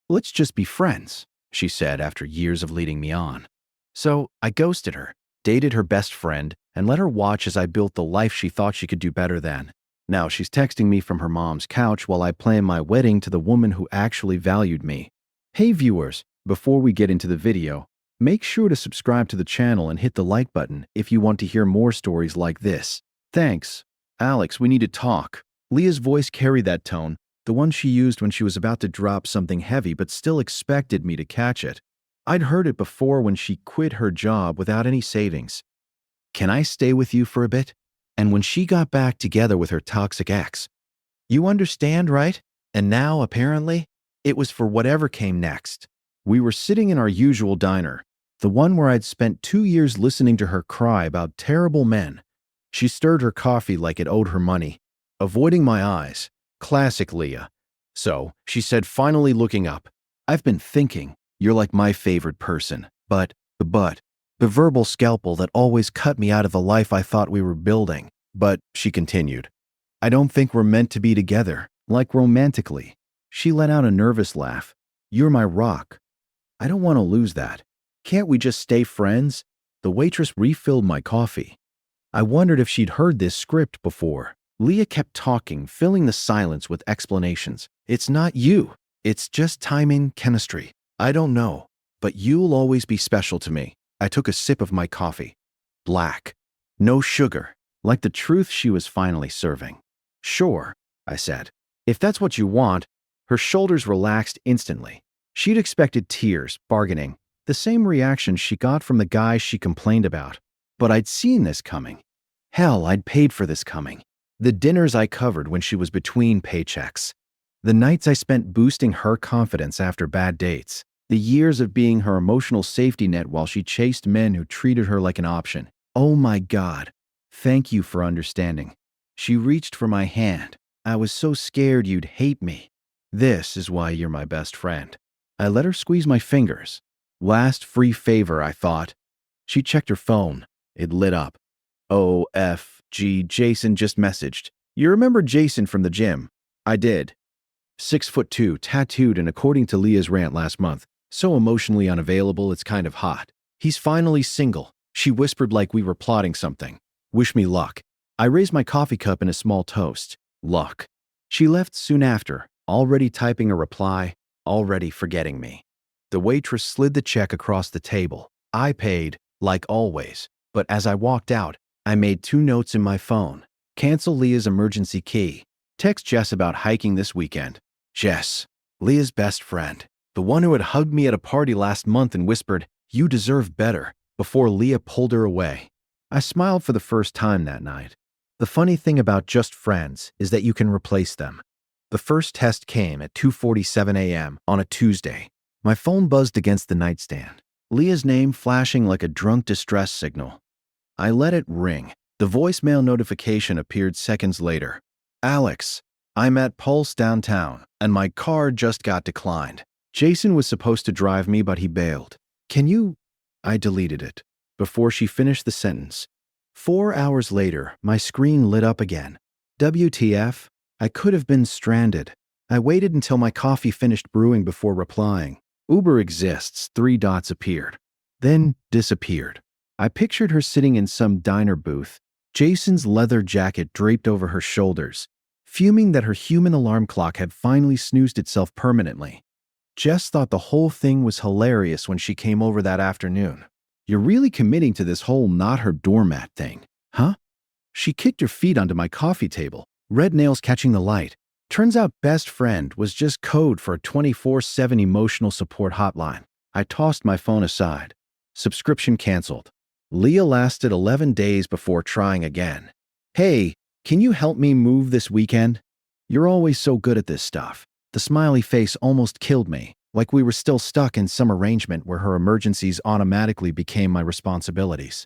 "Let's just be friends," she said after years of leading me on. So I ghosted her, dated her best friend, and let her watch as I built the life she thought she could do better than. Now she's texting me from her mom's couch while I plan my wedding to the woman who actually valued me. Hey viewers, before we get into the video, make sure to subscribe to the channel and hit the like button if you want to hear more stories like this. Thanks. Alex, we need to talk. Leah's voice carried that tone, the one she used when she was about to drop something heavy but still expected me to catch it. I'd heard it before when she quit her job without any savings. "Can I stay with you for a bit?" And when she got back together with her toxic ex. You understand, right? And now, apparently, it was for whatever came next. We were sitting in our usual diner, the one where I'd spent 2 years listening to her cry about terrible men. She stirred her coffee like it owed her money, avoiding my eyes. Classic Leah. So, she said, finally looking up, "I've been thinking, you're like my favorite person, but, the verbal scalpel that always cut me out of the life I thought we were building." But, she continued, "I don't think we're meant to be together, like romantically." She let out a nervous laugh. "You're my rock. I don't want to lose that. Can't we just stay friends?" The waitress refilled my coffee. I wondered if she'd heard this script before. Leah kept talking, filling the silence with explanations. "It's not you. It's just timing, chemistry. I don't know, but you'll always be special to me." I took a sip of my coffee. Black. No sugar, like the truth she was finally serving. "Sure," I said. "If that's what you want." Her shoulders relaxed instantly. She'd expected tears, bargaining, the same reaction she got from the guy she complained about. But I'd seen this coming. Hell, I'd paid for this coming. The dinners I covered when she was between paychecks. The nights I spent boosting her confidence after bad dates. The years of being her emotional safety net while she chased men who treated her like an option. Oh my God. Thank you for understanding. She reached for my hand. "I was so scared you'd hate me. This is why you're my best friend." I let her squeeze my fingers. Last free favor, I thought. She checked her phone. It lit up. OFG, Jason just messaged. "You remember Jason from the gym?" I did. 6'2", tattooed, and according to Leah's rant last month, so emotionally unavailable it's kind of hot. "He's finally single," she whispered like we were plotting something. "Wish me luck." I raised my coffee cup in a small toast. Luck. She left soon after, already typing a reply, already forgetting me. The waitress slid the check across the table. I paid, like always, but as I walked out, I made 2 notes in my phone. Cancel Leah's emergency key. Text Jess about hiking this weekend. Jess, Leah's best friend, the one who had hugged me at a party last month and whispered, "You deserve better," before Leah pulled her away. I smiled for the first time that night. The funny thing about just friends is that you can replace them. The first test came at 2:47 a.m. on a Tuesday. My phone buzzed against the nightstand, Leah's name flashing like a drunk distress signal. I let it ring. The voicemail notification appeared seconds later. "Alex, I'm at Pulse downtown, and my car just got declined. Jason was supposed to drive me, but he bailed. Can you—" I deleted it before she finished the sentence. 4 hours later, my screen lit up again. WTF? I could have been stranded. I waited until my coffee finished brewing before replying. Uber exists, 3 dots appeared. Then disappeared. I pictured her sitting in some diner booth, Jason's leather jacket draped over her shoulders, fuming that her human alarm clock had finally snoozed itself permanently. Jess thought the whole thing was hilarious when she came over that afternoon. "You're really committing to this whole not her doormat thing, huh?" She kicked her feet onto my coffee table, red nails catching the light. Turns out best friend was just code for a 24/7 emotional support hotline. I tossed my phone aside. Subscription canceled. Leah lasted 11 days before trying again. "Hey, can you help me move this weekend? You're always so good at this stuff." The smiley face almost killed me, like we were still stuck in some arrangement where her emergencies automatically became my responsibilities.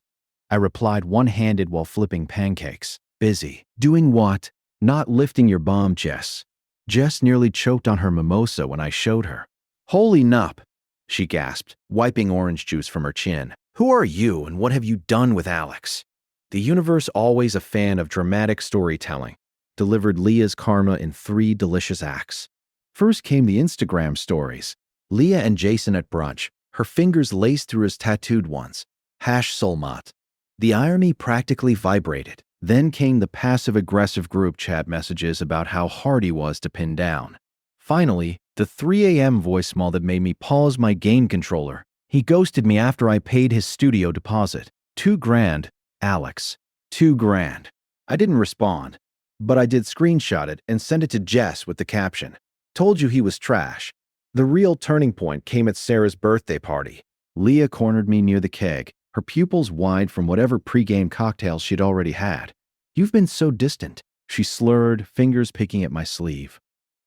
I replied one-handed while flipping pancakes. "Busy. Doing what?" "Not lifting your bomb, Jess." Jess nearly choked on her mimosa when I showed her. "Holy nup," she gasped, wiping orange juice from her chin. "Who are you and what have you done with Alex?" The universe, always a fan of dramatic storytelling, delivered Leah's karma in 3 delicious acts. First came the Instagram stories. Leah and Jason at brunch, her fingers laced through his tattooed ones. #Solmat. The irony practically vibrated. Then came the passive-aggressive group chat messages about how hard he was to pin down. Finally, the 3 a.m. voicemail that made me pause my game controller. He ghosted me after I paid his studio deposit. $2,000, Alex. $2,000. I didn't respond, but I did screenshot it and send it to Jess with the caption, "Told you he was trash." The real turning point came at Sarah's birthday party. Leah cornered me near the keg, her pupils wide from whatever pregame cocktails she'd already had. "You've been so distant," she slurred, fingers picking at my sleeve.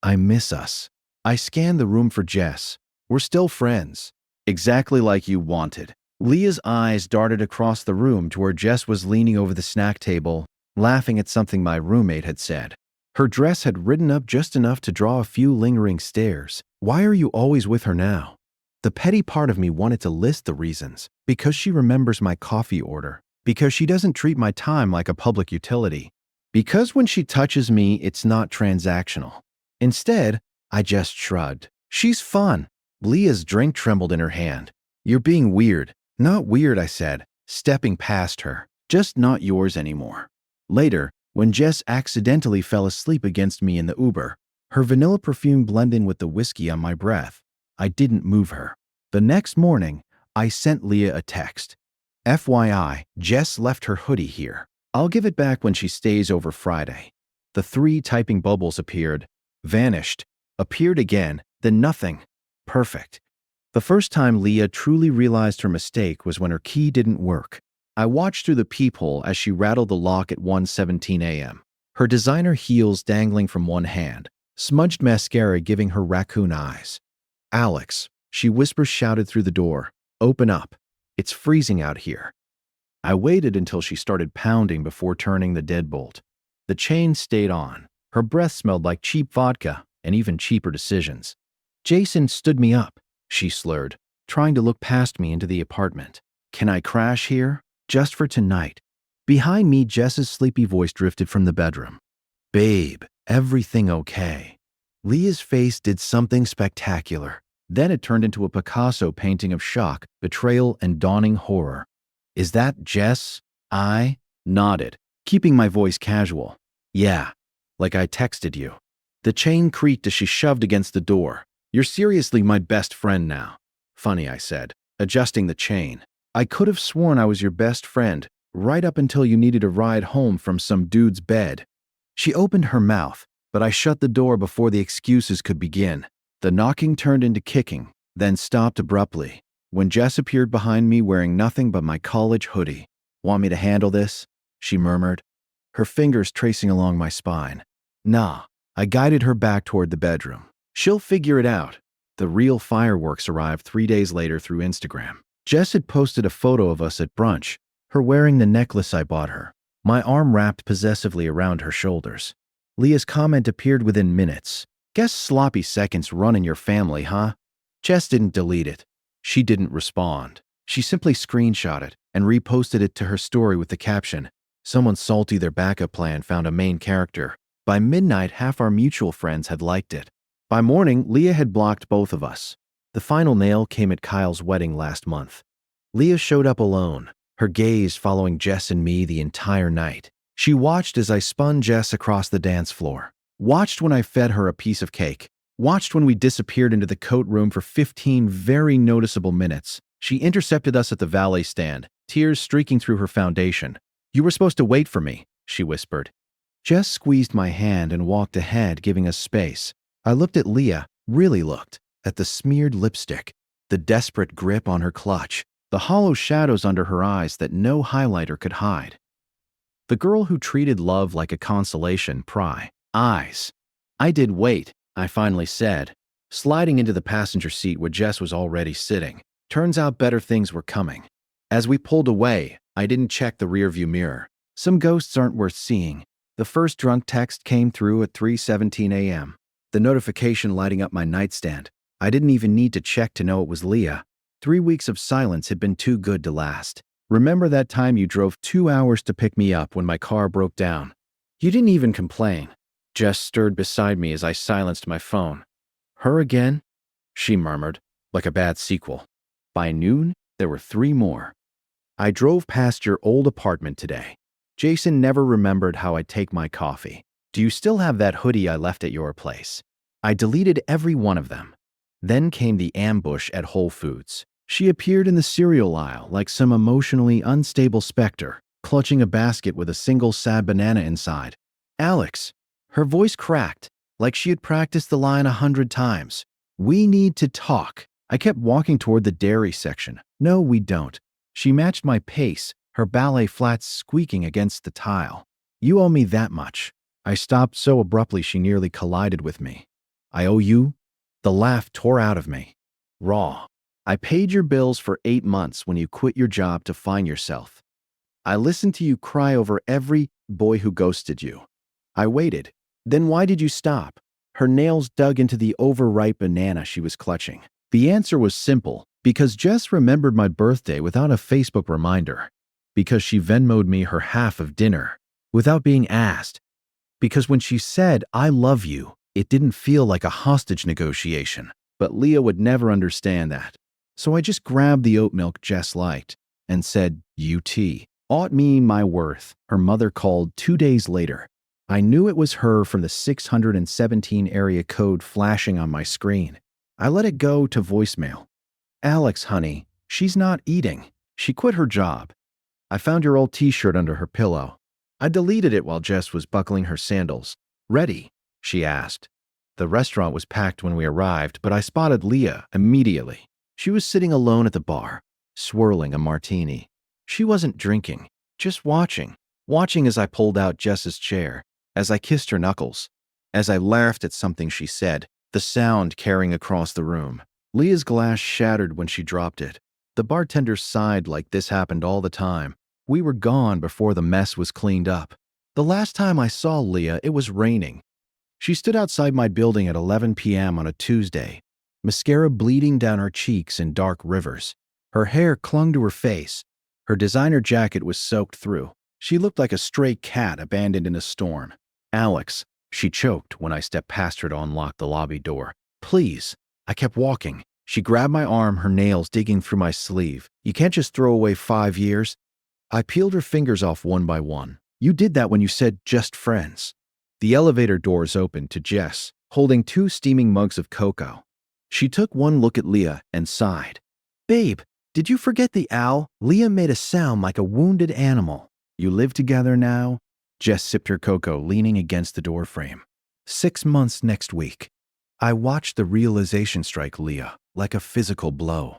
"I miss us." I scanned the room for Jess. "We're still friends." "Exactly like you wanted." Leah's eyes darted across the room to where Jess was leaning over the snack table, laughing at something my roommate had said. Her dress had ridden up just enough to draw a few lingering stares. "Why are you always with her now?" The petty part of me wanted to list the reasons. Because she remembers my coffee order. Because she doesn't treat my time like a public utility. Because when she touches me, it's not transactional. Instead, I just shrugged. "She's fun." Leah's drink trembled in her hand. "You're being weird." "Not weird," I said, stepping past her. "Just not yours anymore." Later, when Jess accidentally fell asleep against me in the Uber, her vanilla perfume blending with the whiskey on my breath, I didn't move her. The next morning, I sent Leah a text. "FYI, Jess left her hoodie here. I'll give it back when she stays over Friday." The 3 typing bubbles appeared, vanished, appeared again, then nothing. Perfect. The first time Leah truly realized her mistake was when her key didn't work. I watched through the peephole as she rattled the lock at 1:17 a.m. Her designer heels dangling from one hand, smudged mascara giving her raccoon eyes. "Alex," she shouted through the door. "Open up. It's freezing out here." I waited until she started pounding before turning the deadbolt. The chain stayed on. Her breath smelled like cheap vodka and even cheaper decisions. "Jason stood me up," she slurred, trying to look past me into the apartment. "Can I crash here? Just for tonight?" Behind me, Jess's sleepy voice drifted from the bedroom. "Babe, everything okay?" Leah's face did something spectacular. Then it turned into a Picasso painting of shock, betrayal, and dawning horror. "Is that Jess?" I nodded, keeping my voice casual. "Yeah, like I texted you." The chain creaked as she shoved against the door. "You're seriously my best friend now." "Funny," I said, adjusting the chain. "I could have sworn I was your best friend, right up until you needed a ride home from some dude's bed." She opened her mouth, but I shut the door before the excuses could begin. The knocking turned into kicking, then stopped abruptly, when Jess appeared behind me wearing nothing but my college hoodie. "Want me to handle this?" she murmured, her fingers tracing along my spine. "Nah." I guided her back toward the bedroom. "She'll figure it out." The real fireworks arrived 3 days later through Instagram. Jess had posted a photo of us at brunch, her wearing the necklace I bought her, my arm wrapped possessively around her shoulders. Leah's comment appeared within minutes. "Guess sloppy seconds run in your family, huh?" Jess didn't delete it. She didn't respond. She simply screenshot it and reposted it to her story with the caption, "Someone salty their backup plan found a main character." By midnight, half our mutual friends had liked it. By morning, Leah had blocked both of us. The final nail came at Kyle's wedding last month. Leah showed up alone, her gaze following Jess and me the entire night. She watched as I spun Jess across the dance floor. Watched when I fed her a piece of cake. Watched when we disappeared into the coat room for 15 very noticeable minutes. She intercepted us at the valet stand, tears streaking through her foundation. "You were supposed to wait for me," she whispered. Jess squeezed my hand and walked ahead, giving us space. I looked at Leah, really looked, at the smeared lipstick, the desperate grip on her clutch, the hollow shadows under her eyes that no highlighter could hide. The girl who treated love like a consolation eyes. "I did wait," I finally said, sliding into the passenger seat where Jess was already sitting. Turns out better things were coming. As we pulled away, I didn't check the rearview mirror. Some ghosts aren't worth seeing. The first drunk text came through at 3:17 a.m. The notification lighting up my nightstand. I didn't even need to check to know it was Leah. 3 weeks of silence had been too good to last. "Remember that time you drove 2 hours to pick me up when my car broke down? You didn't even complain." Jess stirred beside me as I silenced my phone. "Her again?" she murmured, like a bad sequel. By noon, there were 3 more. I drove past your old apartment today. Jason never remembered how I take my coffee. Do you still have that hoodie I left at your place? I deleted every one of them. Then came the ambush at Whole Foods. She appeared in the cereal aisle like some emotionally unstable specter, clutching a basket with a single sad banana inside. Alex. Her voice cracked, like she had practiced the line 100 times. We need to talk. I kept walking toward the dairy section. No, we don't. She matched my pace, her ballet flats squeaking against the tile. You owe me that much. I stopped so abruptly she nearly collided with me. I owe you? The laugh tore out of me. Raw. I paid your bills for 8 months when you quit your job to find yourself. I listened to you cry over every boy who ghosted you. I waited. Then why did you stop? Her nails dug into the overripe banana she was clutching. The answer was simple, because Jess remembered my birthday without a Facebook reminder. Because she Venmo'd me her half of dinner, without being asked. Because when she said, I love you, it didn't feel like a hostage negotiation. But Leah would never understand that. So I just grabbed the oat milk Jess liked and said, UT. Ought me my worth, her mother called 2 days later. I knew it was her from the 617 area code flashing on my screen. I let it go to voicemail. Alex, honey, she's not eating. She quit her job. I found your old t-shirt under her pillow. I deleted it while Jess was buckling her sandals. Ready? She asked. The restaurant was packed when we arrived, but I spotted Leah immediately. She was sitting alone at the bar, swirling a martini. She wasn't drinking, just watching as I pulled out Jess's chair, as I kissed her knuckles, as I laughed at something she said, the sound carrying across the room. Leah's glass shattered when she dropped it. The bartender sighed like this happened all the time. We were gone before the mess was cleaned up. The last time I saw Leah, it was raining. She stood outside my building at 11 p.m. on a Tuesday, mascara bleeding down her cheeks in dark rivers. Her hair clung to her face. Her designer jacket was soaked through. She looked like a stray cat abandoned in a storm. Alex, she choked when I stepped past her to unlock the lobby door. Please. I kept walking. She grabbed my arm, her nails digging through my sleeve. You can't just throw away 5 years. I peeled her fingers off one by one. You did that when you said just friends. The elevator doors opened to Jess, holding 2 steaming mugs of cocoa. She took one look at Leah and sighed. Babe, did you forget the owl? Leah made a sound like a wounded animal. You live together now? Jess sipped her cocoa, leaning against the doorframe. 6 months next week. I watched the realization strike Leah like a physical blow.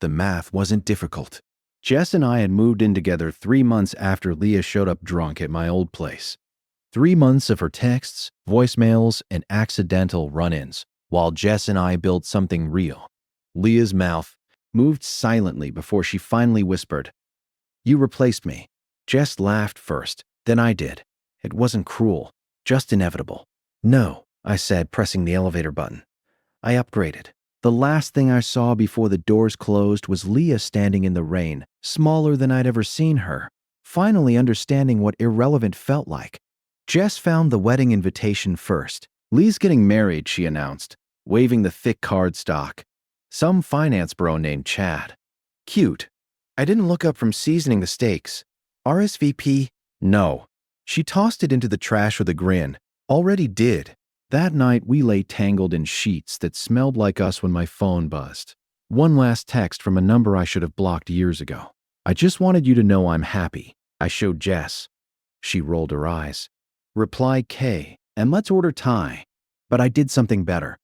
The math wasn't difficult. Jess and I had moved in together 3 months after Leah showed up drunk at my old place. 3 months of her texts, voicemails, and accidental run-ins, while Jess and I built something real. Leah's mouth moved silently before she finally whispered, You replaced me. Jess laughed first, then I did. It wasn't cruel, just inevitable. No, I said, pressing the elevator button. I upgraded. The last thing I saw before the doors closed was Leah standing in the rain, smaller than I'd ever seen her, finally understanding what irrelevant felt like. Jess found the wedding invitation first. Lee's getting married, she announced, waving the thick cardstock. Some finance bro named Chad. Cute. I didn't look up from seasoning the steaks. RSVP? No. She tossed it into the trash with a grin. Already did. That night, we lay tangled in sheets that smelled like us when my phone buzzed. One last text from a number I should have blocked years ago. I just wanted you to know I'm happy. I showed Jess. She rolled her eyes. Reply K, and let's order Thai. But I did something better.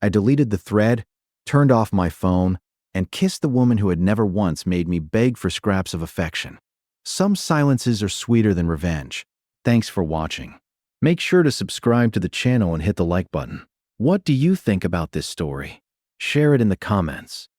I deleted the thread, turned off my phone, and kissed the woman who had never once made me beg for scraps of affection. Some silences are sweeter than revenge. Thanks for watching. Make sure to subscribe to the channel and hit the like button. What do you think about this story? Share it in the comments.